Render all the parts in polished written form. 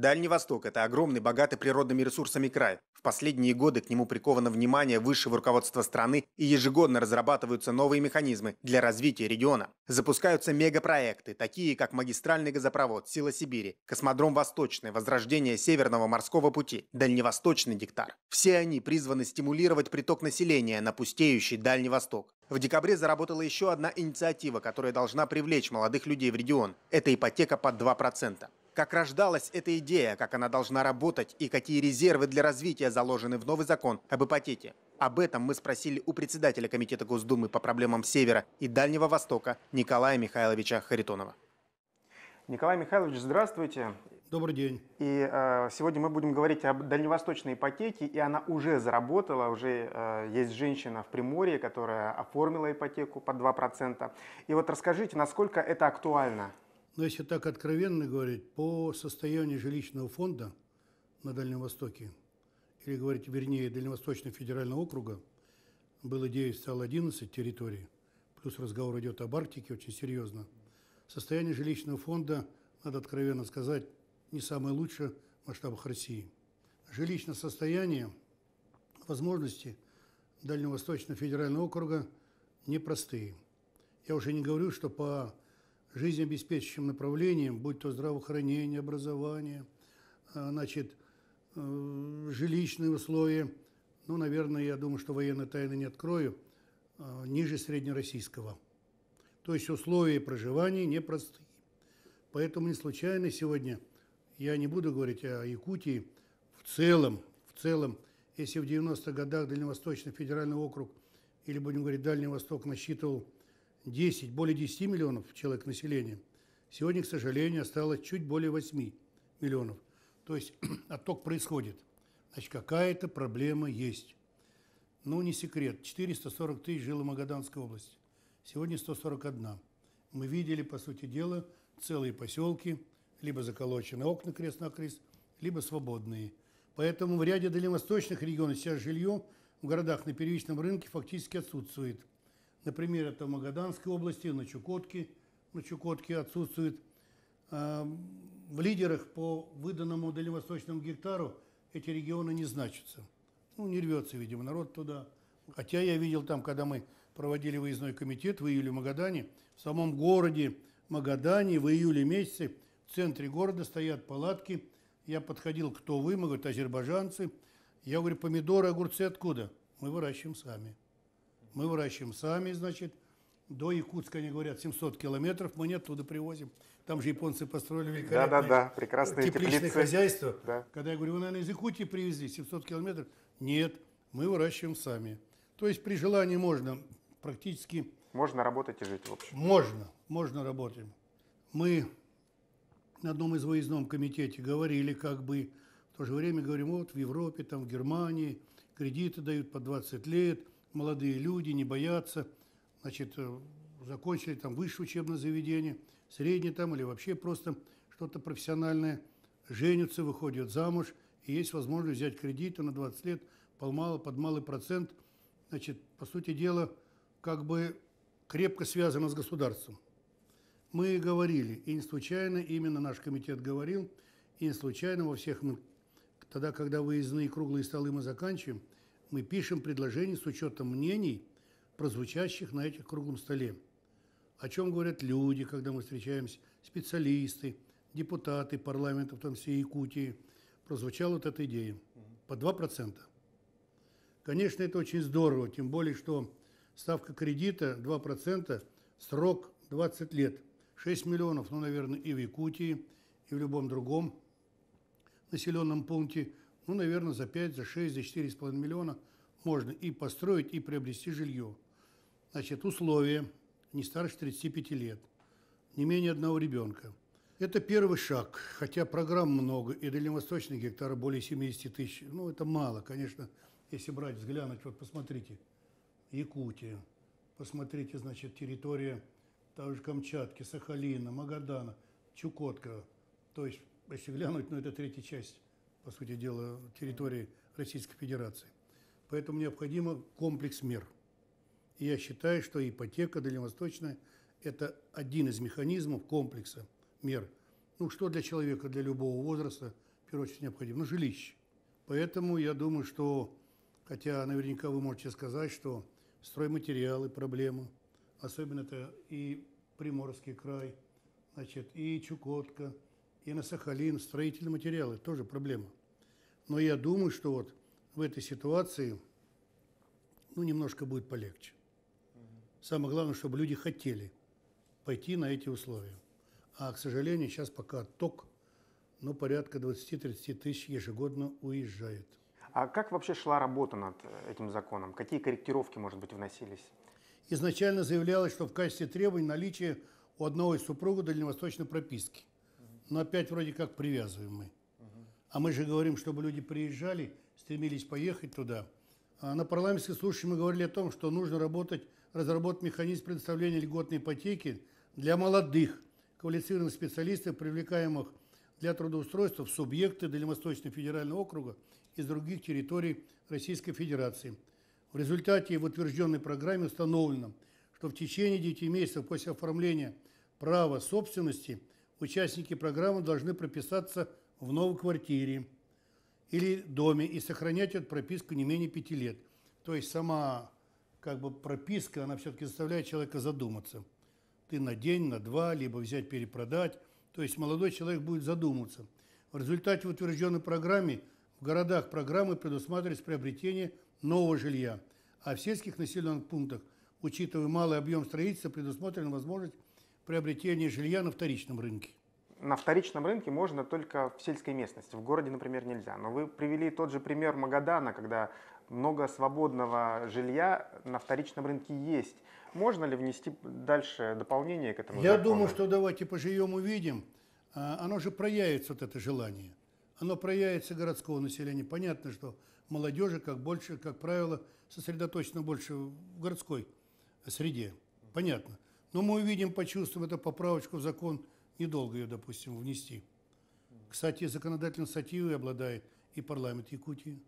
Дальний Восток – это огромный, богатый природными ресурсами край. В последние годы к нему приковано внимание высшего руководства страны и ежегодно разрабатываются новые механизмы для развития региона. Запускаются мегапроекты, такие как магистральный газопровод «Сила Сибири», космодром «Восточный», возрождение Северного морского пути, Дальневосточный гектар. Все они призваны стимулировать приток населения на пустеющий Дальний Восток. В декабре заработала еще одна инициатива, которая должна привлечь молодых людей в регион. Это ипотека под 2%. Как рождалась эта идея, как она должна работать и какие резервы для развития заложены в новый закон об ипотеке. Об этом мы спросили у председателя Комитета Госдумы по проблемам Севера и Дальнего Востока Николая Михайловича Харитонова. Николай Михайлович, здравствуйте. Добрый день. И сегодня мы будем говорить об дальневосточной ипотеке, и она уже заработала, уже есть женщина в Приморье, которая оформила ипотеку под 2%. И вот расскажите, насколько это актуально? Но если так откровенно говорить, по состоянию жилищного фонда на Дальнем Востоке, или говорить, вернее, Дальневосточного федерального округа, было 9, стало 11 территорий, плюс разговор идет об Арктике очень серьезно. Состояние жилищного фонда, надо откровенно сказать, не самое лучшее в масштабах России. Жилищное состояние, возможности Дальневосточного федерального округа непростые. Я уже не говорю, что по жизнеобеспечивающим направлениям, будь то здравоохранение, образование, жилищные условия, наверное, я думаю, что военной тайны не открою, ниже среднероссийского. То есть условия проживания непростые. Поэтому не случайно сегодня я не буду говорить о Якутии в целом, если в 90-х годах Дальневосточный федеральный округ, или будем говорить Дальний Восток, насчитывал более 10 миллионов человек населения, сегодня, к сожалению, осталось чуть более 8 миллионов. То есть отток происходит. Значит, какая-то проблема есть. Не секрет, 440 тысяч жило в Магаданской области, сегодня 141. Мы видели, по сути дела, целые поселки, либо заколоченные окна крест-накрест, либо свободные. Поэтому в ряде дальневосточных регионов сейчас жилье в городах на первичном рынке фактически отсутствует. Например, это в Магаданской области, на Чукотке отсутствует. В лидерах по выданному дальневосточному гектару эти регионы не значатся. Не рвется, видимо, народ туда. Хотя я видел там, когда мы проводили выездной комитет в июле в Магадане, в самом городе Магадане в июле месяце в центре города стоят палатки. Я подходил, кто вы? Мы, говорят, азербайджанцы. Я говорю, помидоры, огурцы откуда? Мы выращиваем сами. Мы выращиваем сами, значит, до Якутска, они говорят, 700 километров, мы не оттуда привозим. Там же японцы построили великолепное прекрасные тепличное хозяйство. Да. Когда я говорю, вы, наверное, из Якутии привезли 700 километров? Нет, мы выращиваем сами. То есть при желании можно практически... Можно работать и жить, в общем. Можно работать. Мы на одном из выездном комитете говорили, в то же время говорим, вот в Европе, там в Германии кредиты дают по 20 лет, молодые люди не боятся, закончили там высшее учебное заведение, среднее там или вообще просто что-то профессиональное, женятся, выходят замуж, и есть возможность взять кредиты на 20 лет под малый процент. По сути дела, крепко связано с государством. Мы говорили, и не случайно, именно наш комитет говорил, и не случайно во всех, тогда, когда выездные круглые столы мы заканчиваем, мы пишем предложения с учетом мнений, прозвучащих на этих круглом столе. О чем говорят люди, когда мы встречаемся, специалисты, депутаты парламента, в том числе Якутии. Прозвучала вот эта идея. По 2%. Конечно, это очень здорово, тем более, что ставка кредита 2%, срок 20 лет. 6 миллионов, наверное, и в Якутии, и в любом другом населенном пункте, наверное, за 5, за 6, за 4,5 миллиона можно и построить, и приобрести жилье. Условия не старше 35 лет, не менее одного ребенка. Это первый шаг, хотя программ много, и дальневосточных гектаров более 70 тысяч. Это мало, конечно, если взглянуть, посмотрите, Якутия, посмотрите, территория того же Камчатки, Сахалина, Магадана, Чукотка. То есть, если глянуть, это третья часть, по сути дела, территории Российской Федерации. Поэтому необходим комплекс мер. И я считаю, что ипотека дальневосточная – это один из механизмов комплекса мер. Что для человека, для любого возраста, первую очередь необходимо? Ну, жилище. Поэтому я думаю, что, хотя наверняка вы можете сказать, что стройматериалы – проблема, особенно это и Приморский край, значит, и Чукотка, и на Сахалин, строительные материалы – тоже проблема. Но я думаю, что вот в этой ситуации, ну, немножко будет полегче. Самое главное, чтобы люди хотели пойти на эти условия. А, к сожалению, сейчас пока отток, ну, порядка 20-30 тысяч ежегодно уезжает. А как вообще шла работа над этим законом? Какие корректировки, может быть, вносились? Изначально заявлялось, что в качестве требований наличие у одного из супругов дальневосточной прописки. Но опять вроде как привязываем мы. А мы же говорим, чтобы люди приезжали, стремились поехать туда. А на парламентской слушании мы говорили о том, что нужно разработать механизм предоставления льготной ипотеки для молодых квалифицированных специалистов, привлекаемых для трудоустройства в субъекты Дальневосточного федерального округа из других территорий Российской Федерации. В результате в утвержденной программе установлено, что в течение 9 месяцев после оформления права собственности участники программы должны прописаться в новой квартире или доме и сохранять эту прописку не менее 5 лет. То есть сама прописка, она все-таки заставляет человека задуматься. Ты на день, на два, либо взять, перепродать. То есть молодой человек будет задумываться. В результате в утвержденной программе в городах программы предусматривается приобретение нового жилья, а в сельских населенных пунктах, учитывая малый объем строительства, предусмотрена возможность приобретения жилья на вторичном рынке. На вторичном рынке можно только в сельской местности, в городе, например, нельзя. Но вы привели тот же пример Магадана, когда много свободного жилья на вторичном рынке есть. Можно ли внести дальше дополнение к этому закону? Я думаю, что давайте поживем, увидим. Оно же проявится, вот это желание. Оно проявится городского населения. Понятно, что молодежи, как правило, сосредоточена больше в городской среде. Понятно. Но мы увидим, почувствуем эту поправочку в закон, недолго ее, допустим, внести. Кстати, законодательной инициативой обладает и парламент Якутии.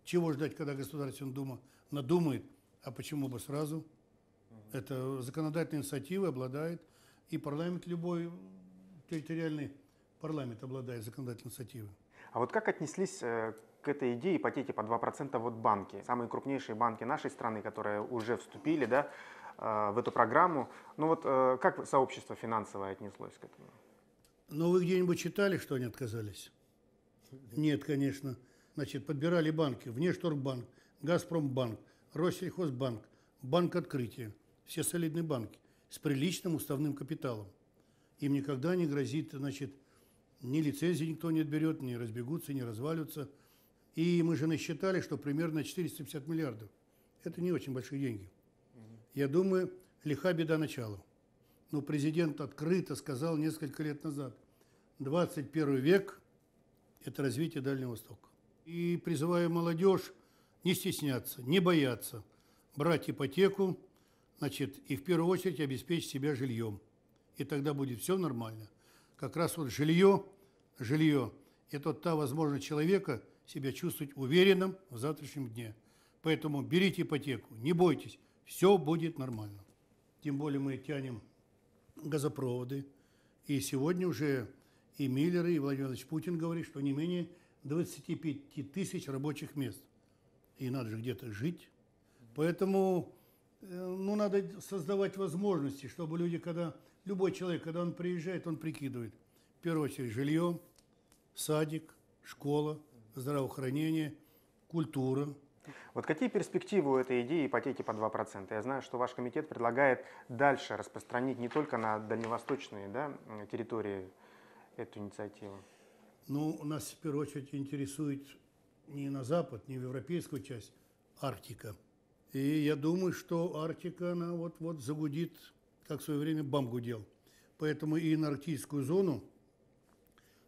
Чего ждать, когда Государственная Дума надумает, а почему бы сразу? Это законодательной инициативой обладает и парламент, любой территориальный парламент обладает законодательной инициативой. А вот как отнеслись к этой идее ипотеки по 2% вот банки? Самые крупнейшие банки нашей страны, которые уже вступили, да, в эту программу. Ну вот как сообщество финансовое отнеслось к этому? Но вы где-нибудь читали, что они отказались? Нет, конечно. Значит, подбирали банки. Внешторгбанк, Газпромбанк, Россельхозбанк, Банк Открытия. Все солидные банки с приличным уставным капиталом. Им никогда не грозит, значит, ни лицензии никто не отберет, ни разбегутся, ни развалятся. И мы же насчитали, что примерно 450 миллиардов. Это не очень большие деньги. Я думаю, лиха беда начала. Но президент открыто сказал несколько лет назад, 21 век – это развитие Дальнего Востока. И призываю молодежь не стесняться, не бояться, брать ипотеку, значит, и в первую очередь обеспечить себя жильем. И тогда будет все нормально. Как раз вот жилье – это вот та возможность человека себя чувствовать уверенным в завтрашнем дне. Поэтому берите ипотеку, не бойтесь, все будет нормально. Тем более мы тянем газопроводы. И сегодня уже и Миллер, и Владимир Владимирович Путин говорит, что не менее 25 тысяч рабочих мест. И надо же где-то жить. Поэтому надо создавать возможности, чтобы люди, любой человек, когда он приезжает, он прикидывает. В первую очередь жилье, садик, школа, здравоохранение, культура. Вот какие перспективы у этой идеи ипотеки по 2%? Я знаю, что ваш комитет предлагает дальше распространить не только на дальневосточные, да, территории эту инициативу. Ну, нас в первую очередь интересует не на запад, не в европейскую часть, Арктика. И я думаю, что Арктика, она вот загудит, как в свое время БАМ гудел. Поэтому и на арктическую зону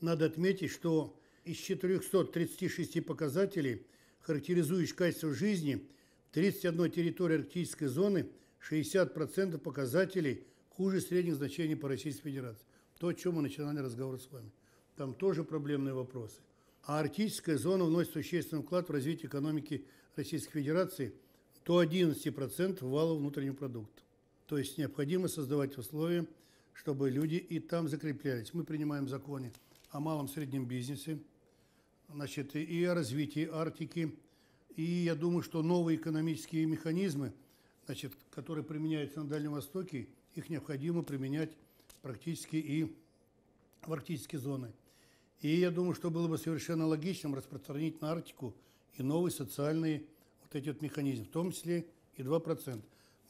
надо отметить, что из 436 показателей, характеризующих качество жизни, в 31 территории арктической зоны 60% показателей хуже средних значений по Российской Федерации. То, о чем мы начинали разговор с вами. Там тоже проблемные вопросы. А арктическая зона вносит существенный вклад в развитие экономики Российской Федерации до 11% валового внутреннего продукта. То есть необходимо создавать условия, чтобы люди и там закреплялись. Мы принимаем законы о малом и среднем бизнесе, значит, и о развитии Арктики. И я думаю, что новые экономические механизмы, значит, которые применяются на Дальнем Востоке, их необходимо применять практически и в арктические зоны. И я думаю, что было бы совершенно логичным распространить на Арктику и новые социальные вот эти вот механизмы, в том числе и 2%.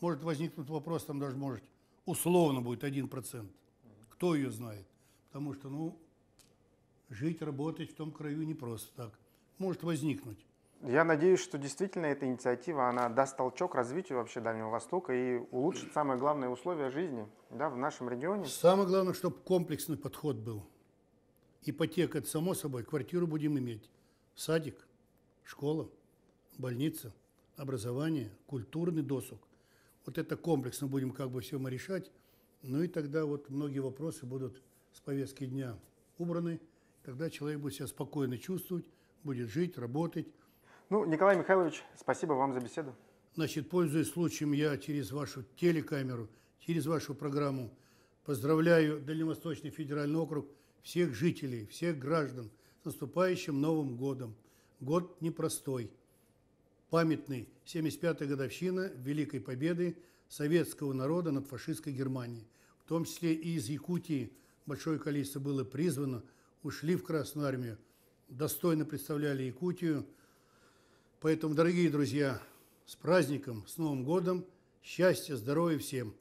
Может возникнуть вопрос, там даже может условно будет 1%. Кто ее знает? Потому что, ну, жить, работать в том краю не просто так. Может возникнуть. Я надеюсь, что действительно эта инициатива, она даст толчок развитию вообще Дальнего Востока и улучшит самые главные условия жизни, да, в нашем регионе. Самое главное, чтобы комплексный подход был. Ипотека – это само собой, квартиру будем иметь, садик, школа, больница, образование, культурный досуг. Вот это комплексно будем как бы все мы решать, ну и тогда вот многие вопросы будут с повестки дня убраны, тогда человек будет себя спокойно чувствовать, будет жить, работать. Ну, Николай Михайлович, спасибо вам за беседу. Значит, пользуясь случаем, я через вашу телекамеру, через вашу программу поздравляю Дальневосточный федеральный округ, всех жителей, всех граждан с наступающим Новым годом. Год непростой, памятный, 75-я годовщина Великой Победы советского народа над фашистской Германией. В том числе и из Якутии большое количество было призвано, ушли в Красную Армию, достойно представляли Якутию. Поэтому, дорогие друзья, с праздником, с Новым годом, счастья, здоровья всем!